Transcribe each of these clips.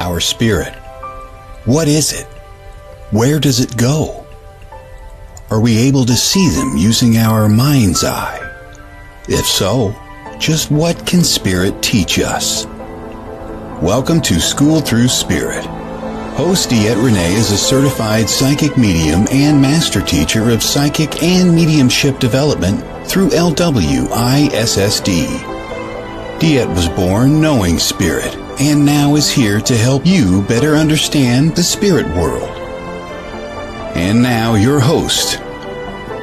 our spirit. What is it? Where does it go? Are we able to see them using our mind's eye? If so, just what can spirit teach us? Welcome to School Through Spirit. Host DeEtte Renee is a certified psychic medium and master teacher of psychic and mediumship development through LWISSD. DeEtte was born knowing spirit and now is here to help you better understand the spirit world. And now your host,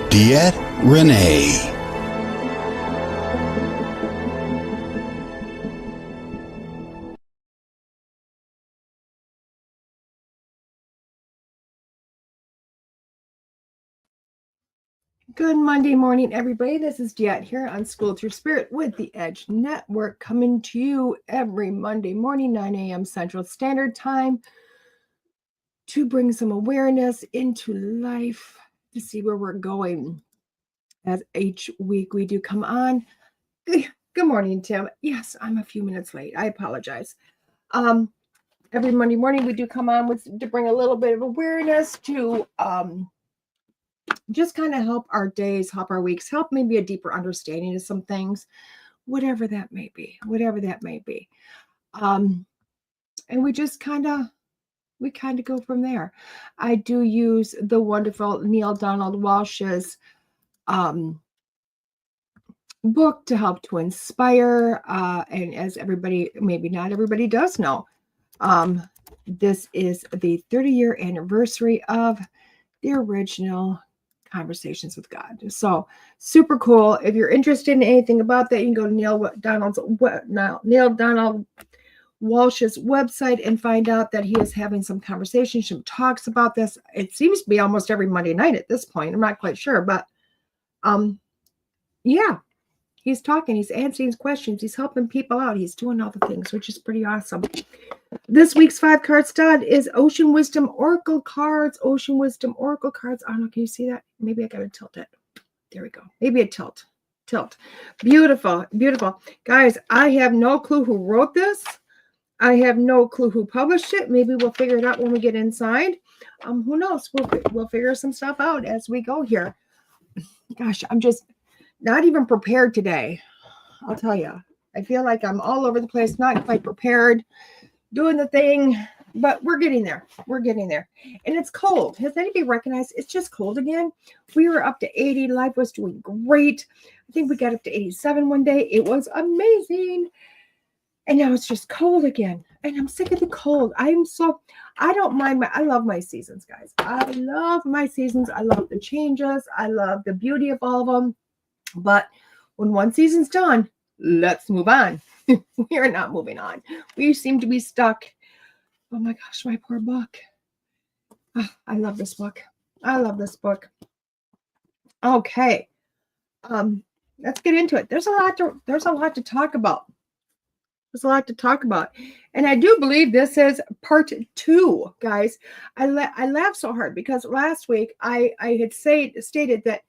DeEtte Renee. Good Monday morning, everybody. This is DeEtte here on School Through Spirit with the Edge Network, coming to you every Monday morning, 9 a.m. Central Standard Time, to bring some awareness into life, to see where we're going. As each week we do come on. Good morning, Tim. Yes, I'm a few minutes late. I apologize. Every Monday morning we do come on to bring a little bit of awareness to just kind of help our days, help our weeks, help maybe a deeper understanding of some things, whatever that may be. And we just kind of go from there. I do use the wonderful Neale Donald Walsh's book to help to inspire. And as everybody, maybe not everybody does know, this is the 30-year anniversary of the original Conversations with God. So super cool. If you're interested in anything about that, you can go to Neale Donald Walsh's website and find out that he is having some conversations, some talks about this. It seems to be almost every Monday night at this point. I'm not quite sure, but yeah, he's talking, he's answering questions, he's helping people out, he's doing all the things, which is pretty awesome. This week's 5-card stud is Ocean Wisdom Oracle cards. Ocean Wisdom Oracle cards. I don't know. Can you see that? Maybe I got to tilt it. There we go. Maybe a tilt. Beautiful. Guys, I have no clue who wrote this. I have no clue who published it. Maybe we'll figure it out when we get inside. Who knows? We'll figure some stuff out as we go here. Gosh, I'm just not even prepared today. I'll tell you. I feel like I'm all over the place, not quite prepared. Doing the thing, but we're getting there. And it's cold. Has anybody recognized it's just cold again? We were up to 80. Life was doing great. I think we got up to 87 one day. It was amazing. And now it's just cold again. And I'm sick of the cold. I don't mind. I love my seasons, guys. I love my seasons. I love the changes. I love the beauty of all of them. But when one season's done, let's move on. We are not moving on. We seem to be stuck. Oh my gosh, my poor book. Oh, I love this book. Okay. Let's get into it. There's a lot to talk about. And I do believe this is part 2, guys. I laughed so hard because last week I had stated that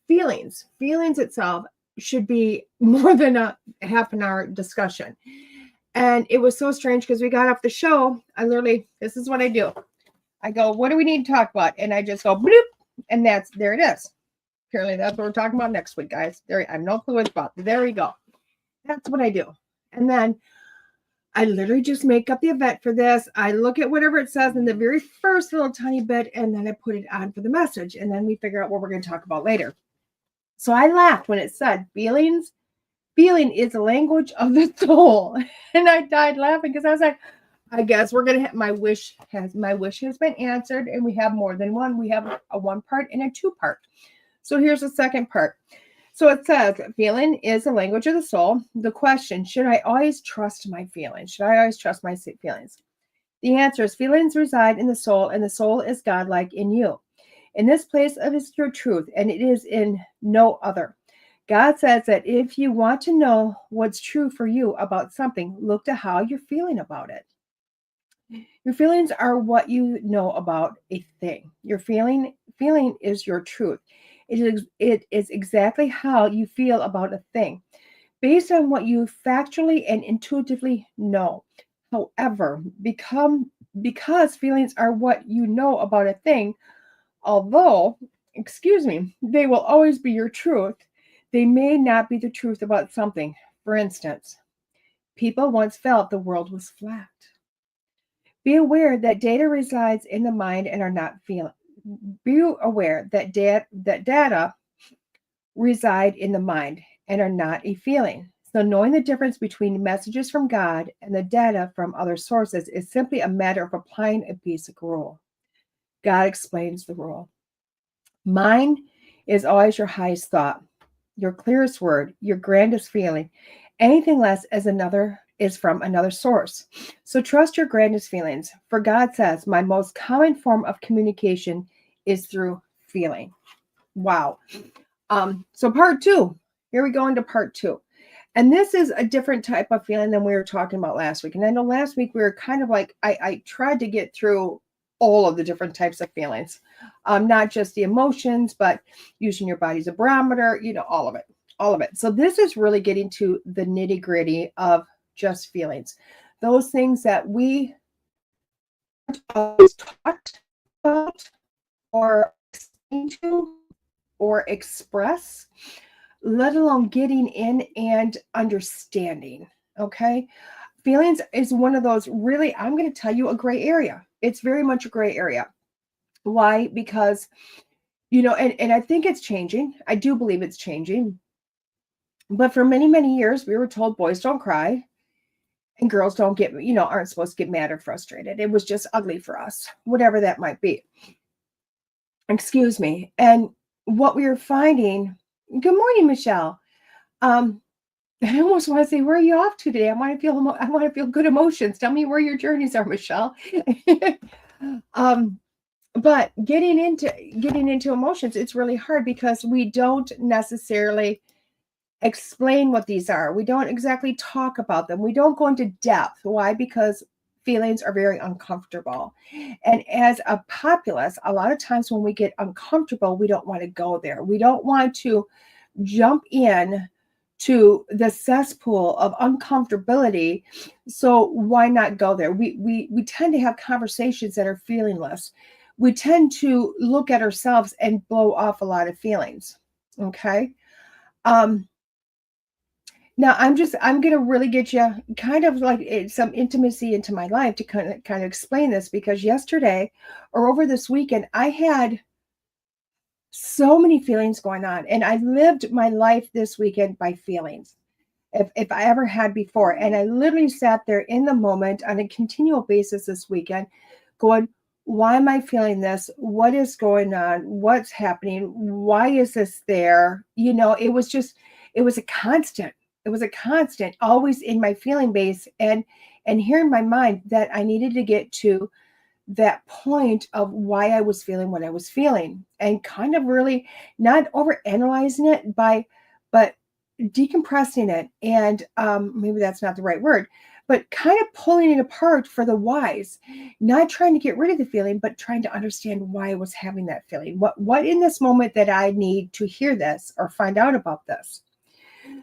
feelings itself should be more than a half an hour discussion. And it was so strange because we got off the show. This is what I do. I go, what do we need to talk about? And I just go, bloop, and there it is. Apparently that's what we're talking about next week, guys. I have no clue what it's about. There we go. That's what I do. And then I literally just make up the event for this. I look at whatever it says in the very first little tiny bit, and then I put it on for the message. And then we figure out what we're going to talk about later. So I laughed when it said feeling is a language of the soul. And I died laughing because I was like, I guess we're going to have my wish has been answered, and we have more than one. We have a 1-part and a 2-part. So here's the second part. So it says feeling is a language of the soul. The question, should I always trust my feelings? Should I always trust my feelings? The answer is feelings reside in the soul, and the soul is godlike in you. In this place is your truth, and it is in no other. God says that if you want to know what's true for you about something, look to how you're feeling about it. Your feelings are what you know about a thing. Your feeling is your truth. It is exactly how you feel about a thing, based on what you factually and intuitively know. However, because feelings are what you know about a thing, although, excuse me, they will always be your truth, they may not be the truth about something. For instance, people once felt the world was flat. Be aware that data resides in the mind and are not feeling. Be aware that data reside in the mind and are not a feeling. So, knowing the difference between messages from God and the data from other sources is simply a matter of applying a basic rule. God explains the rule. Mind is always your highest thought, your clearest word, your grandest feeling. Anything less is from another source. So trust your grandest feelings. For God says, my most common form of communication is through feeling. Wow. So part two. Here we go into part two. And this is a different type of feeling than we were talking about last week. And I know last week we were kind of like, I tried to get through all of the different types of feelings, not just the emotions, but using your body as a barometer, all of it. So this is really getting to the nitty gritty of just feelings, those things that we always talked about or explain to or express, let alone getting in and understanding. Okay. Feelings is one of those really, I'm going to tell you, a gray area. It's very much a gray area. Why? Because, and I think it's changing. I do believe it's changing. But for many, many years, we were told boys don't cry and girls don't get, aren't supposed to get mad or frustrated. It was just ugly for us, whatever that might be. Excuse me. And what we were finding, good morning, Michelle. I almost want to say, where are you off to today? I want to feel good emotions. Tell me where your journeys are, Michelle. But getting into emotions, it's really hard because we don't necessarily explain what these are. We don't exactly talk about them. We don't go into depth. Why? Because feelings are very uncomfortable. And as a populace, a lot of times when we get uncomfortable, we don't want to go there. We don't want to jump in to the cesspool of uncomfortability. So why not go there? We tend to have conversations that are feelingless. We tend to look at ourselves and blow off a lot of feelings. Okay. Now I'm going to really get you kind of like some intimacy into my life to kind of explain this, because yesterday or over this weekend, I had so many feelings going on, and I lived my life this weekend by feelings. If I ever had before. And I literally sat there in the moment on a continual basis this weekend going, why am I feeling this? What is going on? What's happening? Why is this there? It was a constant. It was a constant, always in my feeling base, and here in my mind that I needed to get to that point of why I was feeling what I was feeling, and kind of really not over analyzing it but decompressing it. And maybe that's not the right word, but kind of pulling it apart for the whys, not trying to get rid of the feeling, but trying to understand why I was having that feeling. What in this moment that I need to hear this or find out about this.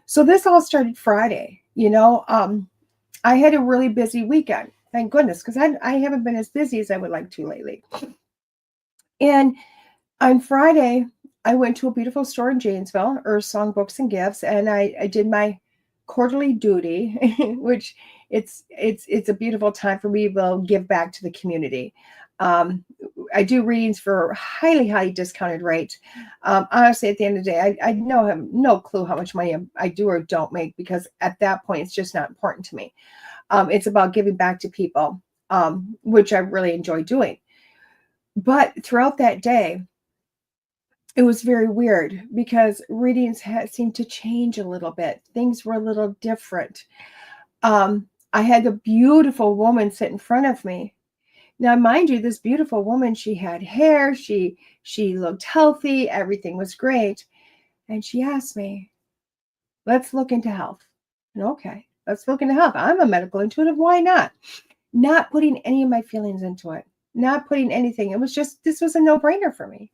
So this all started Friday. I had a really busy weekend. Thank goodness, because I haven't been as busy as I would like to lately. And on Friday, I went to a beautiful store in Janesville, Earth Song Books and Gifts, and I did my quarterly duty, which it's a beautiful time for me to give back to the community. I do readings for highly, highly discounted rates. Honestly, at the end of the day, I have no clue how much money I do or don't make, because at that point, it's just not important to me. It's about giving back to people, which I really enjoy doing. But throughout that day, it was very weird because readings seemed to change a little bit. Things were a little different. I had a beautiful woman sit in front of me. Now, mind you, this beautiful woman, she had hair, she looked healthy, everything was great. And she asked me, let's look into health. And okay, let's look into health. I'm a medical intuitive. Why not? Not putting any of my feelings into it, not putting anything. It was just, this was a no-brainer for me.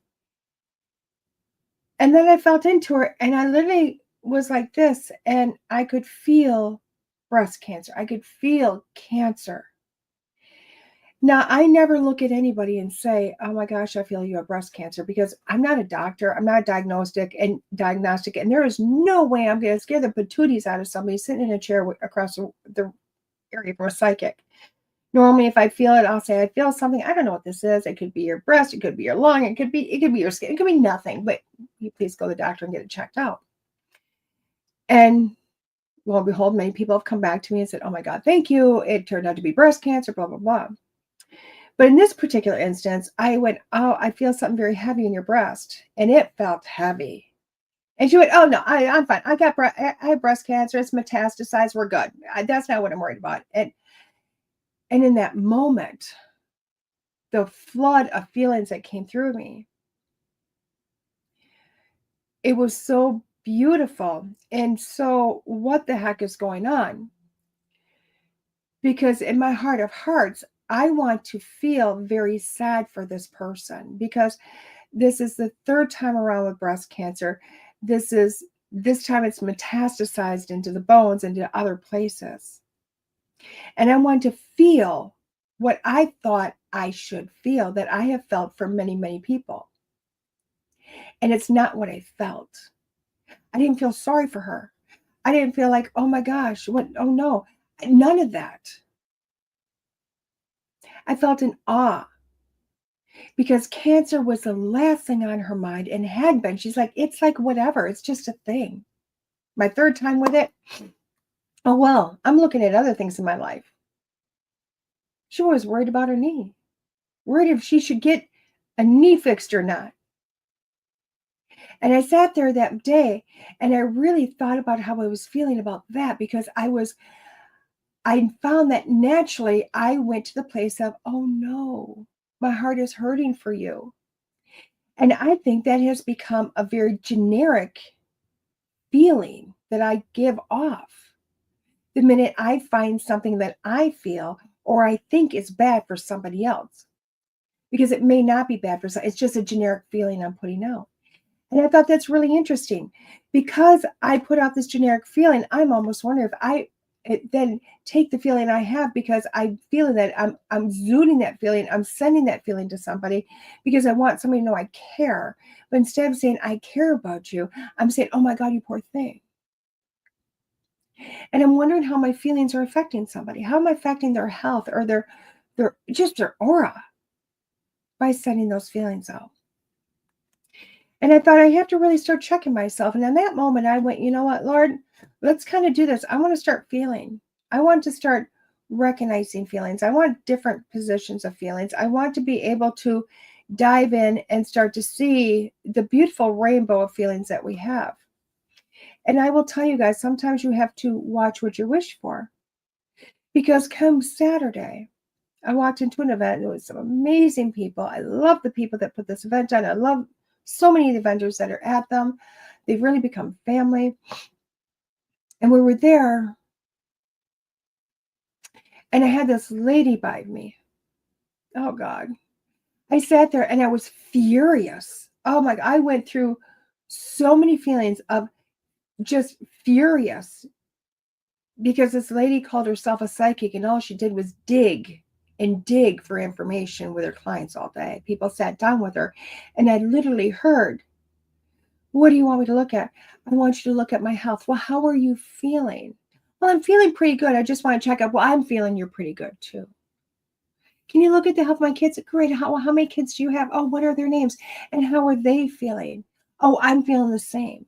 And then I felt into her, and I literally was like this, and I could feel breast cancer. I could feel cancer. Now, I never look at anybody and say, "Oh my gosh, I feel you have breast cancer," because I'm not a doctor. I'm not diagnostic, and there is no way I'm going to scare the patooties out of somebody sitting in a chair across the area from a psychic. Normally, if I feel it, I'll say I feel something. I don't know what this is. It could be your breast. It could be your lung. It could be your skin. It could be nothing. But you please go to the doctor and get it checked out. And lo and behold, many people have come back to me and said, "Oh my God, thank you. It turned out to be breast cancer." Blah blah blah. But in this particular instance, I went, "Oh, I feel something very heavy in your breast," and it felt heavy. And she went, "Oh no, I'm fine. I have breast cancer. It's metastasized. We're good. That's not what I'm worried about." And in that moment, the flood of feelings that came through me, it was so beautiful. And so, what the heck is going on? Because in my heart of hearts, I want to feel very sad for this person because this is the third time around with breast cancer. This time it's metastasized into the bones, into other places. And I want to feel what I thought I should feel, that I have felt for many, many people. And it's not what I felt. I didn't feel sorry for her. I didn't feel like, oh my gosh, what? Oh no, none of that. I felt in awe because cancer was the last thing on her mind and had been. She's like, it's like whatever, it's just a thing. My third time with it, oh well, I'm looking at other things in my life. She was worried about her knee, worried if she should get a knee fixed or not. And I sat there that day and I really thought about how I was feeling about that because I found that naturally I went to the place of, oh no, my heart is hurting for you. And I think that has become a very generic feeling that I give off the minute I find something that I feel or I think is bad for somebody else. Because it may not be bad for some, it's just a generic feeling I'm putting out. And I thought that's really interesting because I put out this generic feeling. I'm almost wondering if then take the feeling I have because I'm feeling that I'm zooting that feeling. I'm sending that feeling to somebody because I want somebody to know I care. But instead of saying I care about you, I'm saying, oh my God, you poor thing. And I'm wondering how my feelings are affecting somebody. How am I affecting their health or their aura by sending those feelings out? And I thought I have to really start checking myself. And in that moment, I went, you know what, Lord, let's kind of do this. I want to start feeling. I want to start recognizing feelings. I want different positions of feelings. I want to be able to dive in and start to see the beautiful rainbow of feelings that we have. And I will tell you guys, sometimes you have to watch what you wish for. Because come Saturday, I walked into an event and it was some amazing people. I love the people that put this event on. I love so many of the vendors that are at them. They've really become family. And we were there, and I had this lady by me. Oh, God. I sat there and I was furious. Oh, my God. I went through so many feelings of just furious because this lady called herself a psychic, and all she did was dig and dig for information with her clients all day. People sat down with her, and I literally heard, what do you want me to look at? I want you to look at my health. Well, how are you feeling? Well, I'm feeling pretty good. I just want to check up. Well, I'm feeling you're pretty good too. Can you look at the health of my kids? Great. How many kids do you have? Oh, what are their names? And how are they feeling? Oh, I'm feeling the same.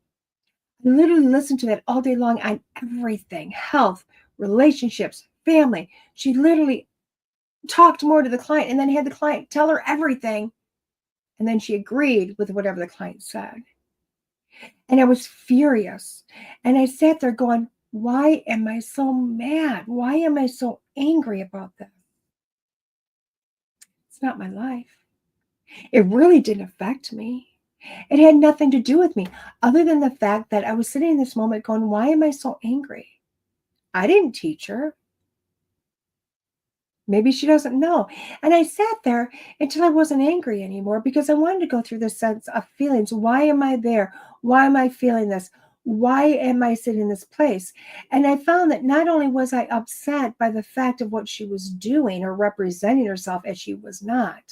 I literally listened to that all day long on everything, health, relationships, family. She literally talked more to the client and then had the client tell her everything. And then she agreed with whatever the client said. And I was furious. And I sat there going, why am I so mad? Why am I so angry about this? It's not my life. It really didn't affect me. It had nothing to do with me other than the fact that I was sitting in this moment going, why am I so angry? I didn't teach her. Maybe she doesn't know. And I sat there until I wasn't angry anymore because I wanted to go through this sense of feelings. Why am I there? Why am I feeling this? Why am I sitting in this place? And I found that not only was I upset by the fact of what she was doing or representing herself as she was not,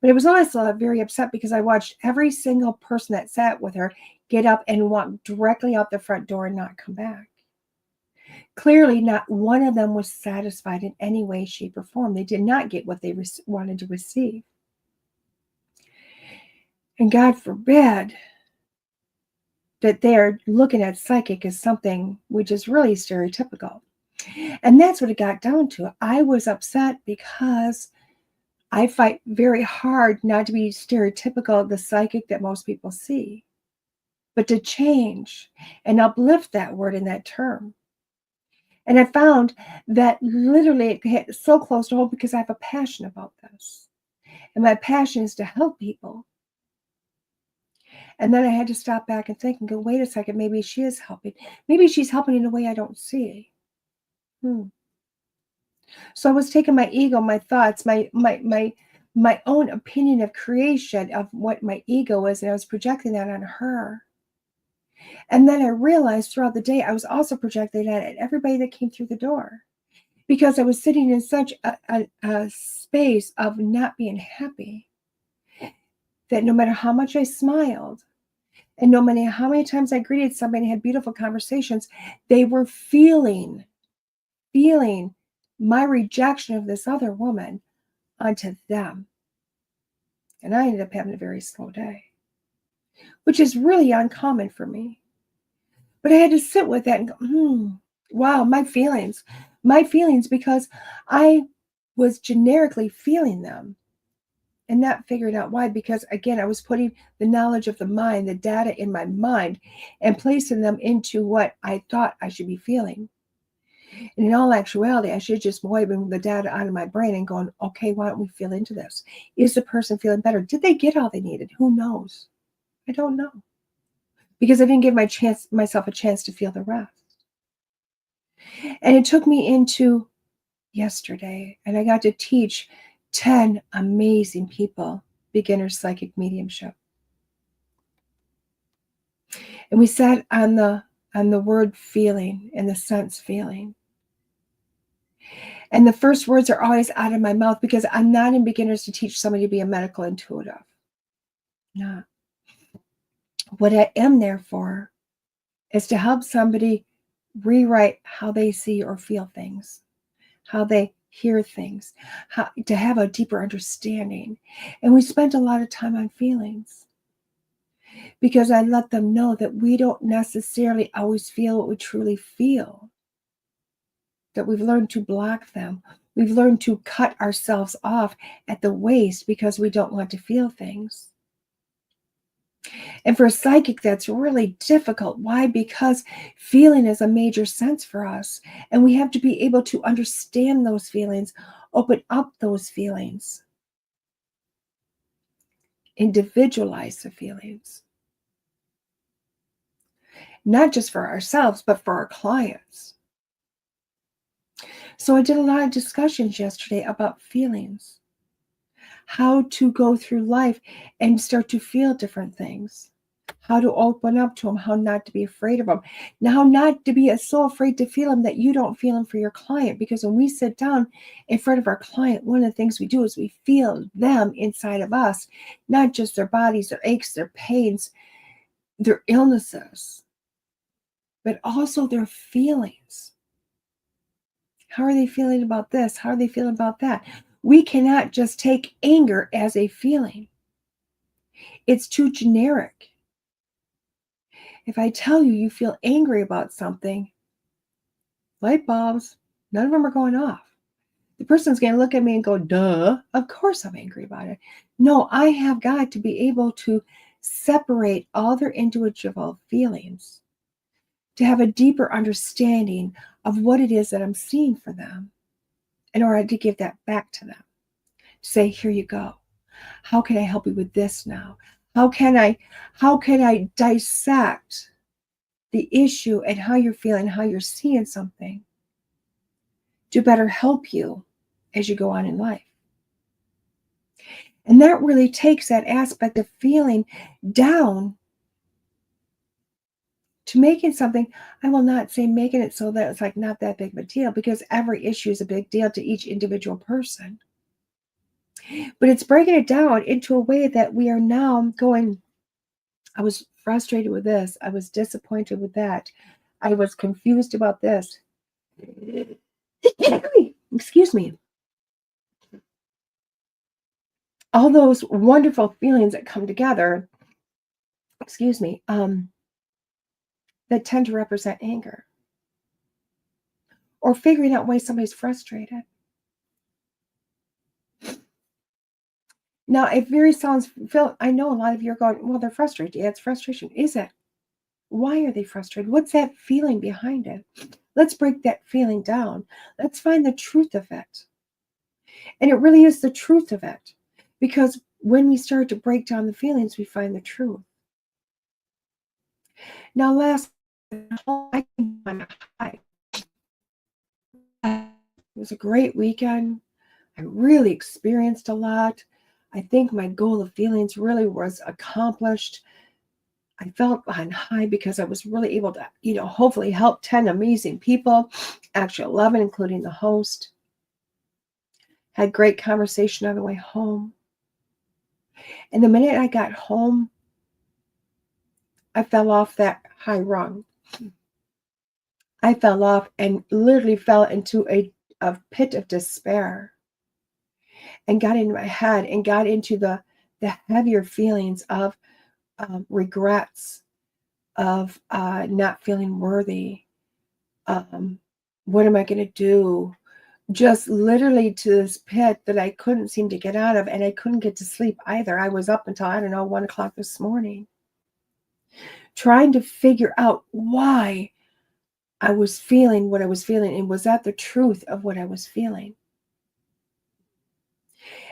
but I was also very upset because I watched every single person that sat with her get up and walk directly out the front door and not come back. Clearly, not one of them was satisfied in any way, shape, or form. They did not get what they wanted to receive. And God forbid that they're looking at psychic as something which is really stereotypical. And that's what it got down to. I was upset because I fight very hard not to be stereotypical of the psychic that most people see, but to change and uplift that word and that term. And I found that literally it hit so close to home because I have a passion about this. And my passion is to help people. And then I had to stop back and think and go, wait a second, maybe she is helping. Maybe she's helping in a way I don't see. So I was taking my ego, my thoughts, my own opinion of creation of what my ego is, and I was projecting that on her. And then I realized throughout the day I was also projecting that at everybody that came through the door, because I was sitting in such a space of not being happy that no matter how much I smiled, and no matter how many times I greeted somebody and had beautiful conversations, they were feeling my rejection of this other woman onto them. And I ended up having a very slow day, which is really uncommon for me. But I had to sit with that and go, wow, my feelings, because I was generically feeling them and not figuring out why, because again, I was putting the knowledge of the mind, the data in my mind, and placing them into what I thought I should be feeling. And in all actuality, I should just wiping the data out of my brain and going, okay, why don't we feel into this? Is the person feeling better? Did they get all they needed? Who knows? I don't know. Because I didn't give myself a chance to feel the rest. And it took me into yesterday, and I got to teach 10 amazing people beginner psychic mediumship. And we sat on the word feeling and the sense feeling. And the first words are always out of my mouth because I'm not in beginners to teach somebody to be a medical intuitive. No. What I am there for is to help somebody rewrite how they see or feel things, how they hear things, how to have a deeper understanding. And we spent a lot of time on feelings because I let them know that we don't necessarily always feel what we truly feel, that we've learned to block them. We've learned to cut ourselves off at the waist because we don't want to feel things. And for a psychic, that's really difficult. Why? Because feeling is a major sense for us. And we have to be able to understand those feelings, open up those feelings, individualize the feelings. Not just for ourselves, but for our clients. So I did a lot of discussions yesterday about feelings, how to go through life and start to feel different things, how to open up to them, how not to be afraid of them, how not to be so afraid to feel them that you don't feel them for your client. Because when we sit down in front of our client, one of the things we do is we feel them inside of us, not just their bodies, their aches, their pains, their illnesses, but also their feelings. How are they feeling about this? How are they feeling about that? We cannot just take anger as a feeling. It's too generic. If I tell you you feel angry about something, light bulbs, none of them are going off. The person's going to look at me and go, duh, of course I'm angry about it. No, I have got to be able to separate all their individual feelings to have a deeper understanding of what it is that I'm seeing for them in order to give that back to them. Say, here you go. How can I help you with this now? How can I dissect the issue and how you're feeling, how you're seeing something to better help you as you go on in life? And that really takes that aspect of feeling down to making something, I will not say making it so that it's like not that big of a deal, because every issue is a big deal to each individual person. But it's breaking it down into a way that we are now going, I was frustrated with this. I was disappointed with that. I was confused about this. Excuse me. All those wonderful feelings that come together, excuse me, that tend to represent anger or figuring out why somebody's frustrated. Now, it very sounds, Phil, I know a lot of you are going, well, they're frustrated. Yeah, it's frustration. Is it? Why are they frustrated? What's that feeling behind it? Let's break that feeling down. Let's find the truth of it. And it really is the truth of it. Because when we start to break down the feelings, we find the truth. Now, last, I came on a high. It was a great weekend. I really experienced a lot. I think my goal of feelings really was accomplished. I felt on high because I was really able to, hopefully help 10 amazing people, actually 11, including the host. Had great conversation on the way home. And the minute I got home, I fell off that high rung. I fell off and literally fell into a pit of despair and got into my head and got into the heavier feelings of regrets, of not feeling worthy. What am I going to do? Just literally to this pit that I couldn't seem to get out of, and I couldn't get to sleep either. I was up until, 1 o'clock this morning, trying to figure out why I was feeling what I was feeling, and was that the truth of what I was feeling?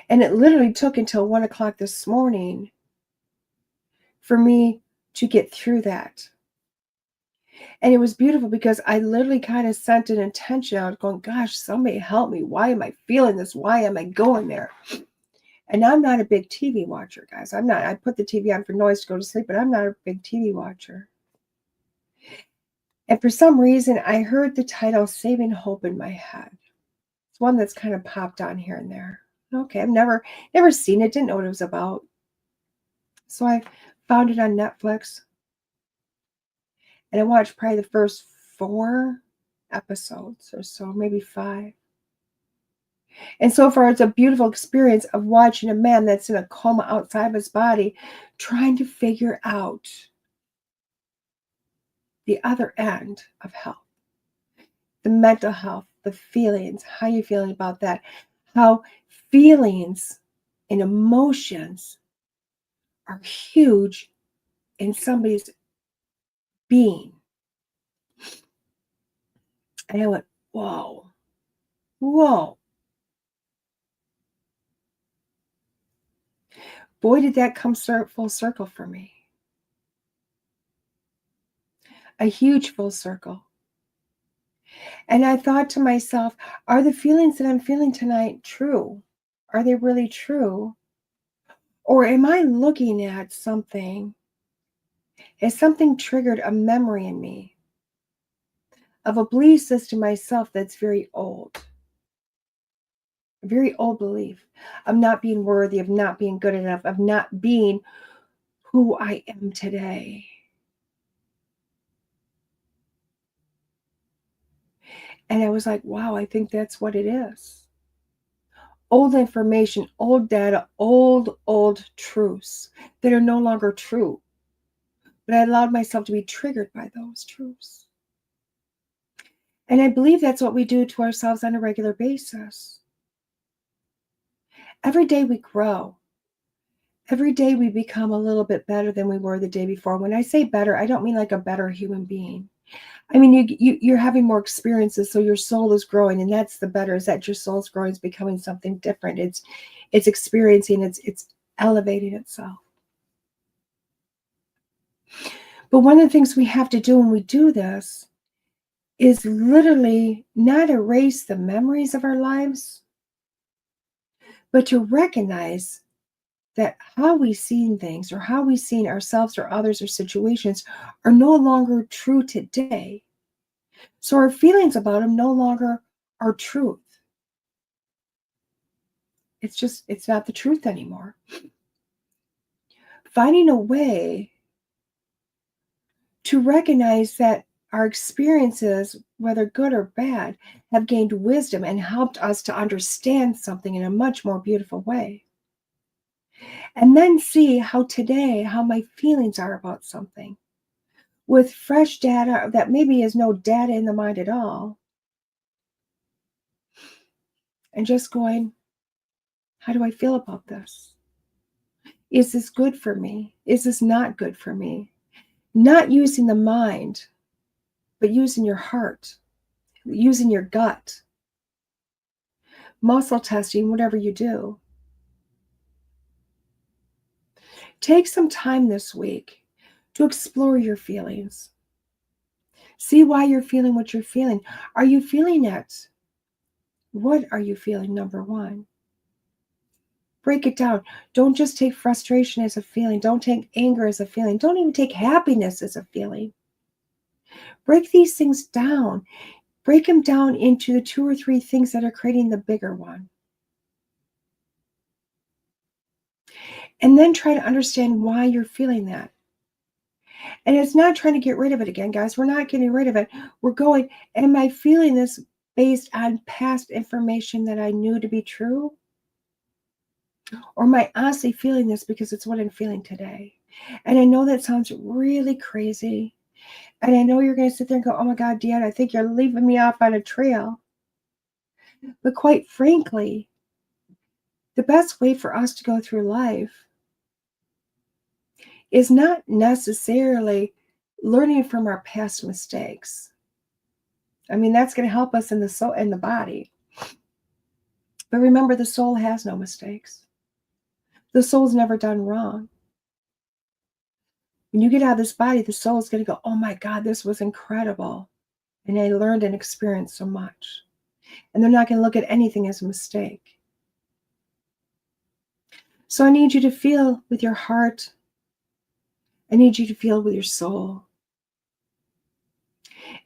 And it literally took until 1 o'clock this morning for me to get through that. And it was beautiful because I literally kind of sent an intention out going, gosh, somebody help me. Why am I feeling this? Why am I going there? And I'm not a big TV watcher, guys. I'm not. I put the TV on for noise to go to sleep, but I'm not a big TV watcher. And for some reason, I heard the title Saving Hope in my head. It's one that's kind of popped on here and there. Okay, I've never seen it, didn't know what it was about. So I found it on Netflix. And I watched probably the first 4 episodes or so, maybe 5. And so far, it's a beautiful experience of watching a man that's in a coma outside of his body, trying to figure out the other end of health, the mental health, the feelings, how you feeling about that, how feelings and emotions are huge in somebody's being. And I went, whoa, whoa. Boy, did that come full circle for me. A huge full circle. And I thought to myself, are the feelings that I'm feeling tonight true? Are they really true? Or am I looking at something? Has something triggered a memory in me of a belief system myself that's very old? A very old belief of not being worthy, of not being good enough, of not being who I am today. And I was like, wow, I think that's what it is. Old information, old data, old truths that are no longer true. But I allowed myself to be triggered by those truths. And I believe that's what we do to ourselves on a regular basis. Every day we grow. Every day we become a little bit better than we were the day before. When I say better, I don't mean like a better human being. I mean, you're having more experiences, so your soul is growing, and that's the better, is that your soul's growing, is becoming something different. It's experiencing, it's elevating itself. But one of the things we have to do when we do this is literally not erase the memories of our lives, but to recognize that how we've seen things or how we've seen ourselves or others or situations are no longer true today. So our feelings about them no longer are truth. It's not the truth anymore. Finding a way to recognize that our experiences, whether good or bad, have gained wisdom and helped us to understand something in a much more beautiful way. And then see how my feelings are about something with fresh data that maybe is no data in the mind at all. And just going, how do I feel about this? Is this good for me? Is this not good for me? Not using the mind, but using your heart, using your gut, muscle testing, whatever you do. Take some time this week to explore your feelings. See why you're feeling what you're feeling. Are you feeling it? What are you feeling, number one? Break it down. Don't just take frustration as a feeling. Don't take anger as a feeling. Don't even take happiness as a feeling. Break these things down. Break them down into the 2 or 3 things that are creating the bigger one. And then try to understand why you're feeling that. And it's not trying to get rid of it again, guys. We're not getting rid of it. We're going, am I feeling this based on past information that I knew to be true? Or am I honestly feeling this because it's what I'm feeling today? And I know that sounds really crazy. And I know you're going to sit there and go, oh my God, DeEtte, I think you're leaving me off on a trail. But quite frankly, the best way for us to go through life is not necessarily learning from our past mistakes. I mean, that's going to help us in the soul and the body. But remember, the soul has no mistakes. The soul's never done wrong. When you get out of this body, the soul is going to go, oh my God, this was incredible. And I learned and experienced so much. And they're not going to look at anything as a mistake. So I need you to feel with your heart. I need you to feel with your soul.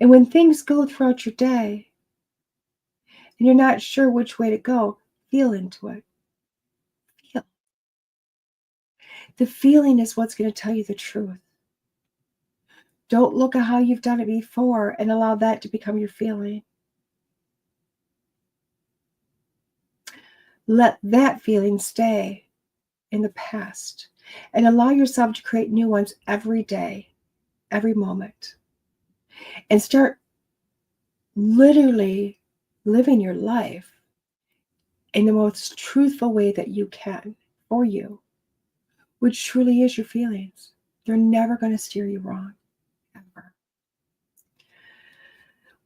And when things go throughout your day and you're not sure which way to go, feel into it. Feel. The feeling is what's going to tell you the truth. Don't look at how you've done it before and allow that to become your feeling. Let that feeling stay in the past and allow yourself to create new ones every day, every moment. And start literally living your life in the most truthful way that you can for you, which truly is your feelings. They're never going to steer you wrong, ever.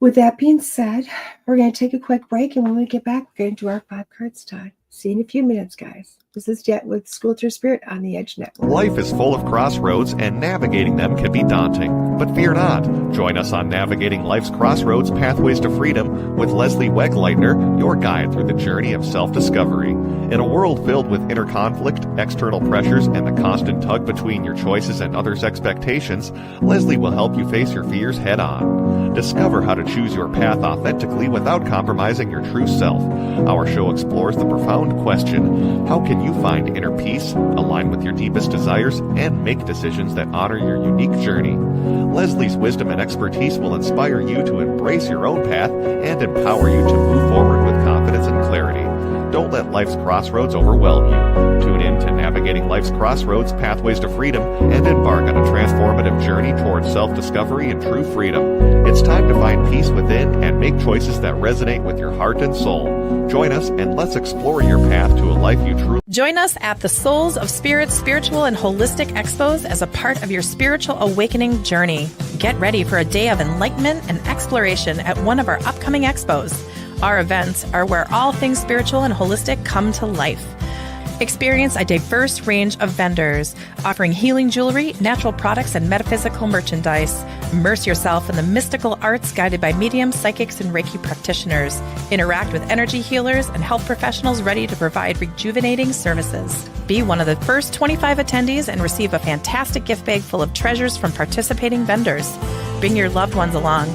With that being said, we're going to take a quick break, and when we get back, we're going to do our 5 cards time. See you in a few minutes, guys. This is DeEtte with School Through Spirit on the Edge Network. Life is full of crossroads, and navigating them can be daunting. But fear not. Join us on Navigating Life's Crossroads Pathways to Freedom with Leslie Wegleitner, your guide through the journey of self-discovery. In a world filled with inner conflict, external pressures, and the constant tug between your choices and others' expectations, Leslie will help you face your fears head-on. Discover how to choose your path authentically without compromising your true self. Our show explores the profound question, how can you find inner peace, align with your deepest desires, and make decisions that honor your unique journey? Leslie's wisdom and expertise will inspire you to embrace your own path and empower you to move forward with confidence and clarity. Don't let life's crossroads overwhelm you. Tune in to Navigating Life's Crossroads Pathways to Freedom and embark on a transformative journey towards self-discovery and true freedom. It's time to find peace within and make choices that resonate with your heart and soul. Join us and let's explore your path to a life you truly... Join us at the Souls of Spirit Spiritual and Holistic Expos as a part of your spiritual awakening journey. Get ready for a day of enlightenment and exploration at one of our upcoming expos. Our events are where all things spiritual and holistic come to life. Experience a diverse range of vendors offering healing jewelry, natural products, and metaphysical merchandise. Immerse yourself in the mystical arts guided by mediums, psychics, and Reiki practitioners. Interact with energy healers and health professionals ready to provide rejuvenating services. Be one of the first 25 attendees and receive a fantastic gift bag full of treasures from participating vendors. Bring your loved ones along.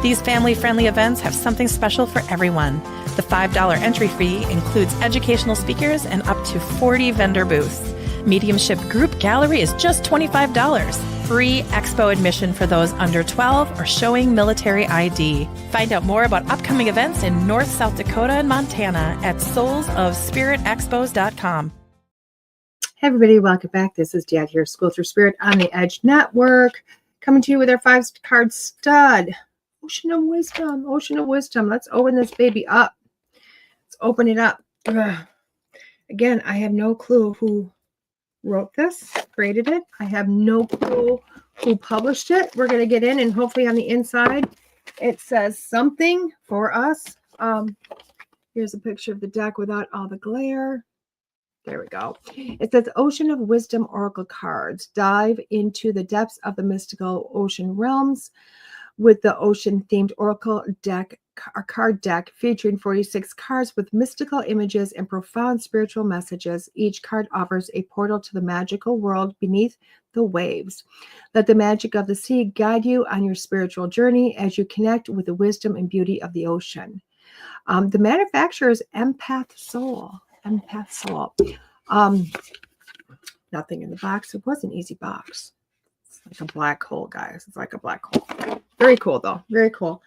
These family-friendly events have something special for everyone. The $5 entry fee includes educational speakers and up to 40 vendor booths. Mediumship group gallery is just $25. Free expo admission for those under 12 or showing military ID. Find out more about upcoming events in North, South Dakota, and Montana at soulsofspiritexpos.com. Hey everybody, welcome back. This is DeEtte here, School Through Spirit on the Edge Network, coming to you with our 5-card stud. Ocean of Wisdom, Ocean of Wisdom. Let's open this baby up. Let's open it up. Ugh. Again, I have no clue who wrote this, created it. I have no clue who published it. We're going to get in, and hopefully on the inside it says something for us. Here's a picture of the deck without all the glare. There we go. It says Ocean of Wisdom Oracle cards. Dive into the depths of the mystical ocean realms with the ocean-themed Oracle deck, a card deck featuring 46 cards with mystical images and profound spiritual messages. Each card offers a portal to the magical world beneath the waves. Let the magic of the sea guide you on your spiritual journey as you connect with the wisdom and beauty of the ocean. The manufacturer is Empath Soul. Empath Soul. Nothing in the box. It was an easy box. It's like a black hole, guys. It's like a black hole. Very cool, though. Very cool.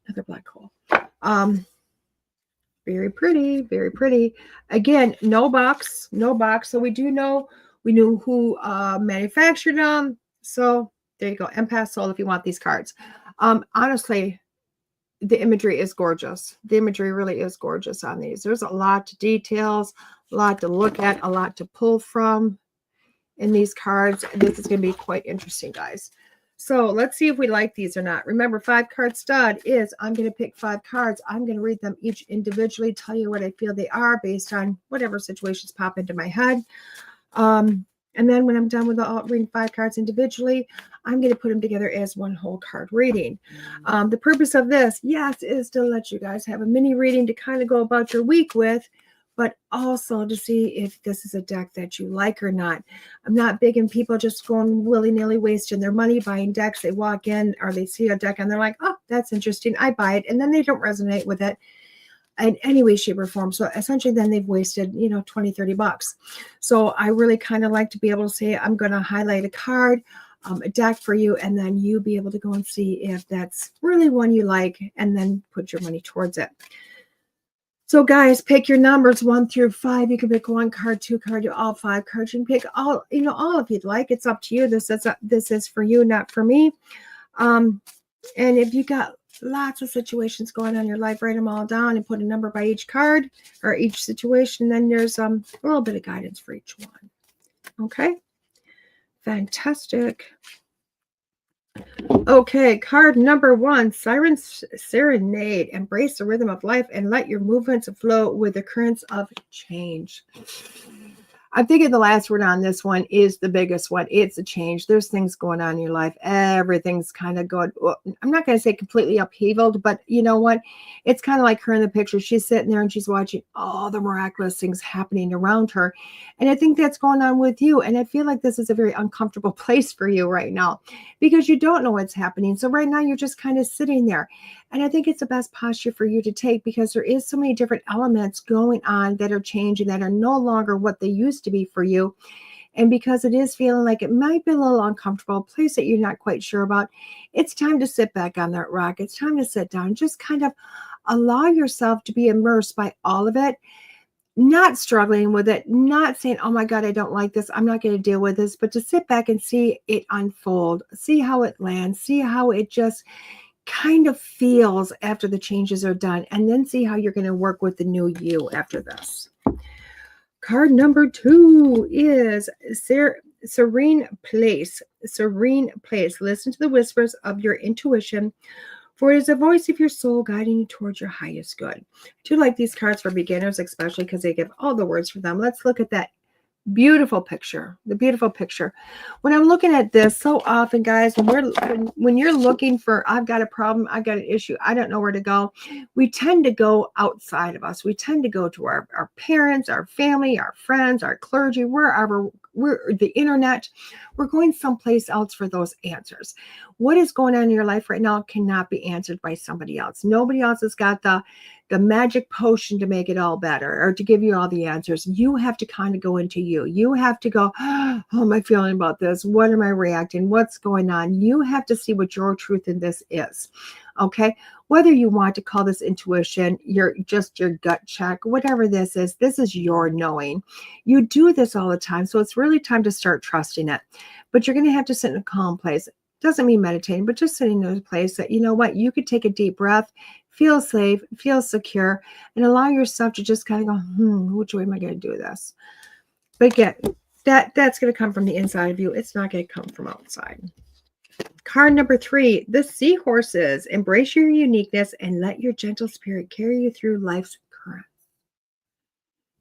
Another black hole. Very pretty. Very pretty. Again, no box. No box. So we knew who manufactured them. So there you go. Empath Soul if you want these cards. Honestly, the imagery is gorgeous. The imagery really is gorgeous on these. There's a lot of details, a lot to look at, a lot to pull from in these cards. This is going to be quite interesting, guys. So let's see if we like these or not. Remember, 5-card stud is I'm going to pick 5 cards. I'm going to read them each individually, tell you what I feel they are based on whatever situations pop into my head. And then when I'm done with reading 5 cards individually, I'm going to put them together as one whole card reading. The purpose of this, yes, is to let you guys have a mini reading to kind of go about your week with, but also to see if this is a deck that you like or not. I'm not big in people just going willy-nilly wasting their money buying decks. They walk in or they see a deck and they're like, oh, that's interesting. I buy it. And then they don't resonate with it in any way, shape, or form. So essentially then they've wasted, $20-30. So I really kind of like to be able to say, I'm going to highlight a card, a deck for you, and then you be able to go and see if that's really one you like and then put your money towards it. So guys, pick your numbers 1 through 5. You can pick 1 card, 2 card, all 5 cards. You can pick all if you'd like. It's up to you. This is for you, not for me. And if you got lots of situations going on in your life, write them all down and put a number by each card or each situation. Then there's a little bit of guidance for each one. Okay. Fantastic. Okay, card number 1, Siren Serenade. Embrace the rhythm of life and let your movements flow with the currents of change. I'm thinking the last word on this one is the biggest one. It's a change. There's things going on in your life. Everything's kind of going, well, I'm not going to say completely upheavaled, but you know what? It's kind of like her in the picture. She's sitting there and she's watching all the miraculous things happening around her. And I think that's going on with you. And I feel like this is a very uncomfortable place for you right now because you don't know what's happening. So right now you're just kind of sitting there. And I think it's the best posture for you to take because there is so many different elements going on that are changing, that are no longer what they used to be for you. And because it is feeling like it might be a little uncomfortable, a place that you're not quite sure about, it's time to sit back on that rock. It's time to sit down. Just kind of allow yourself to be immersed by all of it, not struggling with it, not saying, oh my God, I don't like this, I'm not going to deal with this, but to sit back and see it unfold, see how it lands, see how it just kind of feels after the changes are done, and then see how you're going to work with the new you after this. Card number 2 is Serene Place. Serene Place. Listen to the whispers of your intuition, for it is the voice of your soul guiding you towards your highest good. I do like these cards for beginners, especially because they give all the words for them. Let's look at that Beautiful picture, the beautiful picture. When I'm looking at this, so often, guys, when you're looking for, I've got a problem, I've got an issue, I don't know where to go, we tend to go outside of us. We tend to go to our parents, our family, our friends, our clergy, wherever, we're the internet. We're going someplace else for those answers. What is going on in your life right now cannot be answered by somebody else. Nobody else has got the magic potion to make it all better or to give you all the answers. You have to kind of go into you. You have to go, how am I feeling about this? What am I reacting? What's going on? You have to see what your truth in this is. Okay. Whether you want to call this intuition, your gut check, whatever this is your knowing. You do this all the time. So it's really time to start trusting it. But you're going to have to sit in a calm place. Doesn't mean meditating, but just sitting in a place that, you know what, you could take a deep breath, feel safe, feel secure, and allow yourself to just kind of go, which way am I going to do this? But again, that's going to come from the inside of you. It's not going to come from outside. Card number 3, the seahorses. Embrace your uniqueness and let your gentle spirit carry you through life's currents.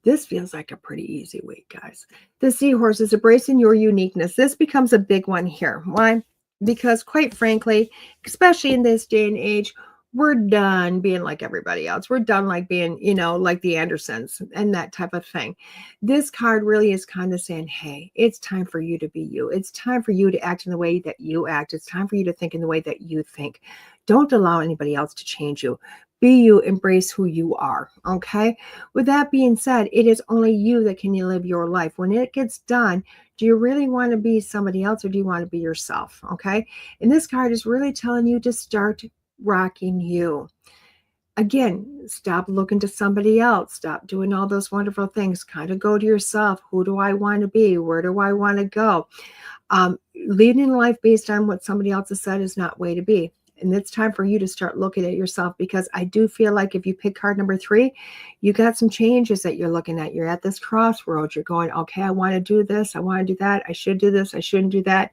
This feels like a pretty easy week, guys. The seahorses, embracing your uniqueness. This becomes a big one here. Why? Because quite frankly, especially in this day and age, we're done being like everybody else. We're done like being, like the Andersons and that type of thing. This card really is kind of saying, hey, it's time for you to be you. It's time for you to act in the way that you act. It's time for you to think in the way that you think. Don't allow anybody else to change you. Be you, embrace who you are. Okay. With that being said, it is only you that can live your life. When it gets done, do you really want to be somebody else or do you want to be yourself? Okay. And this card is really telling you to start rocking you. Again, stop looking to somebody else. Stop doing all those wonderful things. Kind of go to yourself. Who do I want to be? Where do I want to go? Leading life based on what somebody else has said is not way to be. And it's time for you to start looking at yourself, because I do feel like if you pick card number 3, you got some changes that you're looking at. You're at this crossroads. You're going, okay, I want to do this. I want to do that. I should do this. I shouldn't do that.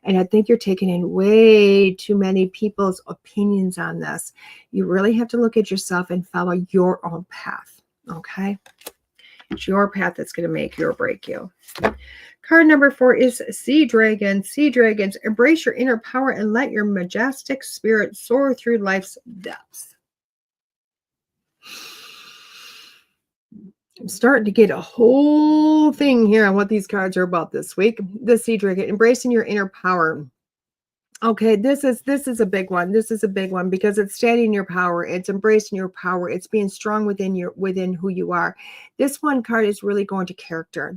And I think you're taking in way too many people's opinions on this. You really have to look at yourself and follow your own path. Okay. It's your path that's going to make you or break you. Card number 4 is Sea Dragon. Sea Dragons, embrace your inner power and let your majestic spirit soar through life's depths. I'm starting to get a whole thing here on what these cards are about this week. The Sea Dragon, embracing your inner power. Okay, this is a big one. This is a big one because it's standing in your power. It's embracing your power. It's being strong within who you are. This one card is really going to character.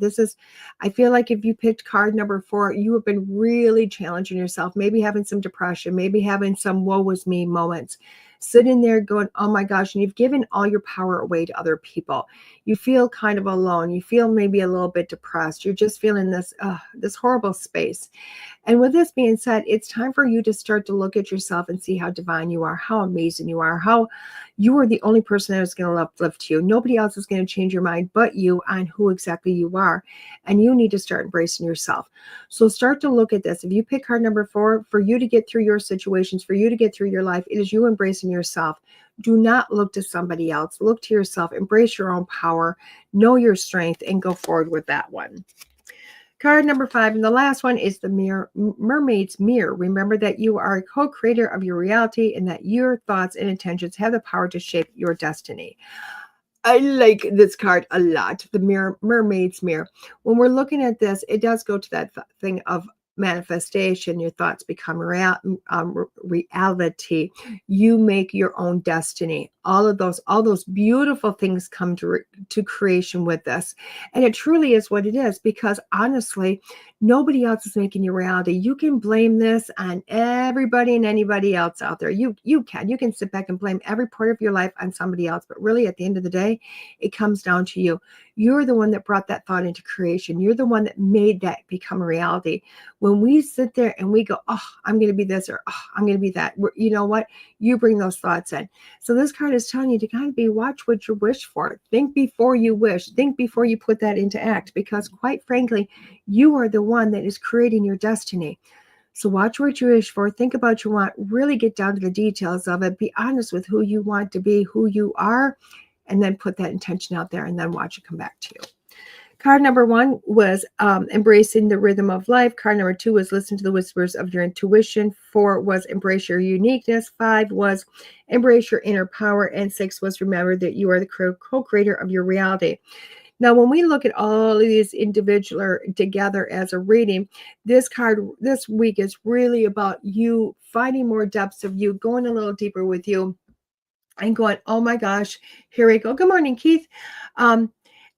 I feel like if you picked card number 4, you have been really challenging yourself, maybe having some depression, maybe having some woe was me moments. Sitting there going, oh my gosh, and you've given all your power away to other people. You feel kind of alone. You feel maybe a little bit depressed. You're just feeling this horrible space. And with this being said, it's time for you to start to look at yourself and see how divine you are, how amazing you are, how you are the only person that is going to uplift you. Nobody else is going to change your mind but you on who exactly you are. And you need to start embracing yourself. So start to look at this. If you pick card number 4, for you to get through your situations, for you to get through your life, it is you embracing yourself. Do not look to somebody else. Look to yourself. Embrace your own power. Know your strength and go forward with that one. Card number 5, and the last one is the Mermaid's Mirror. Remember that you are a co-creator of your reality and that your thoughts and intentions have the power to shape your destiny. I like this card a lot, the Mermaid's Mirror. When we're looking at this, it does go to that thing of manifestation. Your thoughts become reality. You make your own destiny. All those beautiful things come to creation with this. And it truly is what it is, because honestly, nobody else is making your reality. You can blame this on everybody and anybody else out there. You can sit back and blame every part of your life on somebody else. But really, at the end of the day, it comes down to you. You're the one that brought that thought into creation. You're the one that made that become a reality. When we sit there and we go, oh, I'm going to be this, or oh, I'm going to be that, you know what? You bring those thoughts in. So this card is telling you to kind of watch what you wish for. Think before you wish. Think before you put that into act, because quite frankly, you are the one that is creating your destiny. So watch what you wish for. Think about what you want. Really get down to the details of it. Be honest with who you want to be, who you are, and then put that intention out there and then watch it come back to you. Card number 1 was embracing the rhythm of life. Card number 2 was listen to the whispers of your intuition. 4 was embrace your uniqueness. 5 was embrace your inner power. And 6 was remember that you are the co-creator of your reality. Now, when we look at all of these individual together as a reading, this card this week is really about you finding more depths of you, going a little deeper with you, and going, oh my gosh, here we go. Good morning, Keith.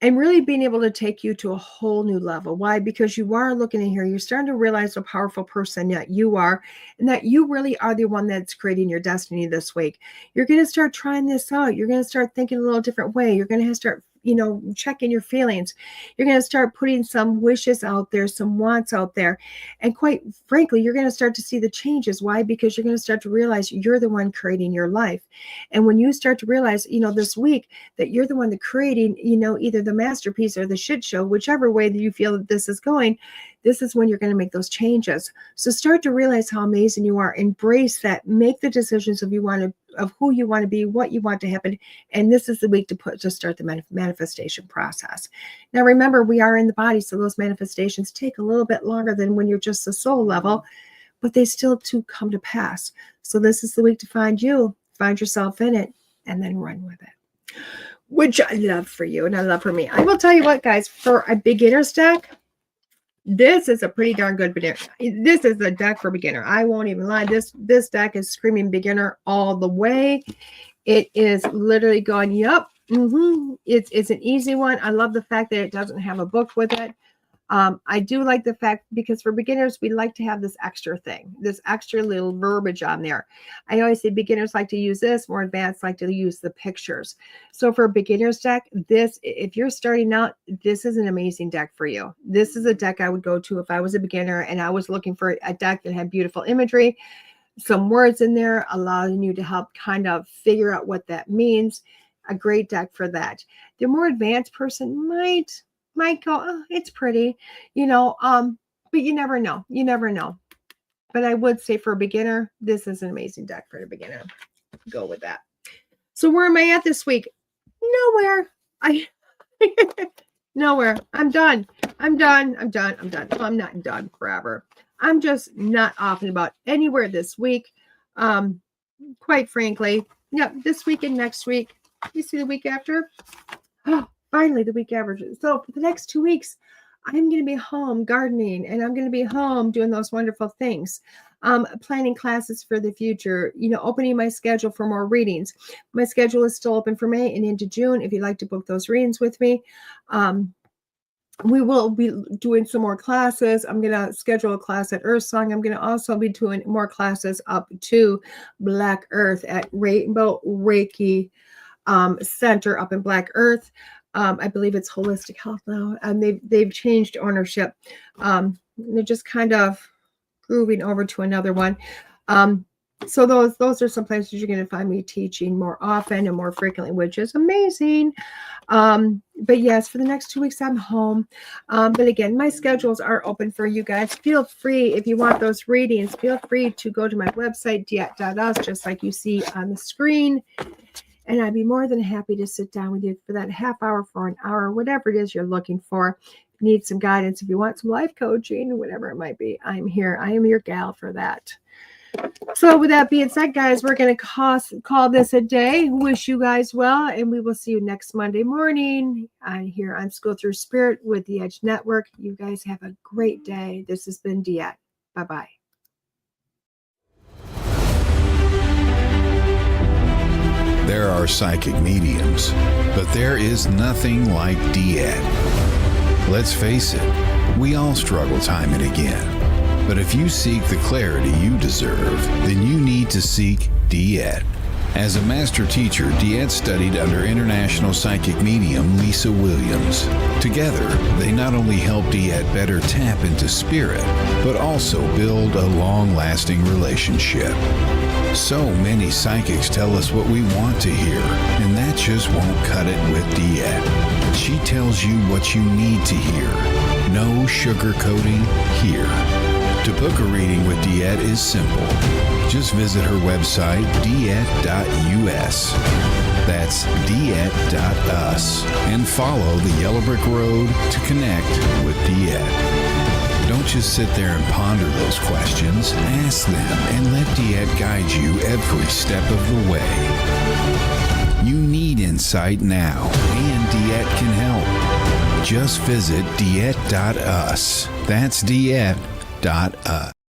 And really being able to take you to a whole new level. Why? Because you are looking in here, you're starting to realize the powerful person that you are, and that you really are the one that's creating your destiny this week. You're going to start trying this out. You're going to start thinking a little different way. You're going to start checking your feelings. You're going to start putting some wishes out there, some wants out there. And quite frankly, you're going to start to see the changes. Why? Because you're going to start to realize you're the one creating your life. And when you start to realize, this week that you're the one that creating, either the masterpiece or the shit show, whichever way that you feel that this is going, this is when you're going to make those changes. So start to realize how amazing you are. Embrace that. Make the decisions of who you want to be, what you want to happen. And this is the week to start the manifestation process. Now, remember, we are in the body, so those manifestations take a little bit longer than when you're just the soul level, but they still do come to pass. So this is the week to find yourself in it, and then run with it, which I love for you and I love for me. I will tell you what, guys, for a beginner's deck, this is a pretty darn good beginner. This is a deck for beginner. I won't even lie. This deck is screaming beginner all the way. It is literally going, yep. It's an easy one. I love the fact that it doesn't have a book with it. I do like the fact, because for beginners, we like to have this extra thing, this extra little verbiage on there. I always say beginners like to use this, more advanced like to use the pictures. So for a beginner's deck, if you're starting out, this is an amazing deck for you. This is a deck I would go to if I was a beginner and I was looking for a deck that had beautiful imagery, some words in there, allowing you to help kind of figure out what that means. A great deck for that. The more advanced person might go, oh, it's pretty, but you never know. But I would say for a beginner, this is an amazing deck for a beginner. Go with that. So where am I at this week? Nowhere. Nowhere. I'm done. Well, I'm not done forever. I'm just not off and about anywhere this week. Quite frankly, this week and next week. You see the week after? Oh, finally, the week averages. So for the next 2 weeks, I'm going to be home gardening, and I'm going to be home doing those wonderful things. Planning classes for the future, opening my schedule for more readings. My schedule is still open for May and into June. If you'd like to book those readings with me, we will be doing some more classes. I'm going to schedule a class at Earth Song. I'm going to also be doing more classes up to Black Earth at Rainbow Reiki Center up in Black Earth. I believe it's Holistic Health now, and they've changed ownership. They're just kind of grooving over to another one. So those are some places you're going to find me teaching more often and more frequently, which is amazing. But yes, for the next 2 weeks, I'm home. But again, my schedules are open for you guys. Feel free, if you want those readings, feel free to go to my website, DeEtte.us, just like you see on the screen. And I'd be more than happy to sit down with you for that half hour, for an hour, whatever it is you're looking for. If you need some guidance, if you want some life coaching, whatever it might be, I'm here. I am your gal for that. So with that being said, guys, we're going to call this a day. Wish you guys well, and we will see you next Monday morning here on School Through Spirit with the Edge Network. You guys have a great day. This has been DeEtte. Bye-bye. There are psychic mediums, but there is nothing like DeEtte. Let's face it, we all struggle time and again. But if you seek the clarity you deserve, then you need to seek DeEtte. As a master teacher, DeEtte studied under international psychic medium Lisa Williams. Together, they not only help DeEtte better tap into spirit, but also build a long-lasting relationship. So many psychics tell us what we want to hear, and that just won't cut it with DeEtte. She tells you what you need to hear. No sugarcoating here. To book a reading with DeEtte is simple. Just visit her website, DeEtte.us. That's DeEtte.us. And follow the Yellow Brick Road to connect with DeEtte. Don't just sit there and ponder those questions. Ask them and let DeEtte guide you every step of the way. You need insight now, and DeEtte can help. Just visit DeEtte.us. That's DeEtte.us.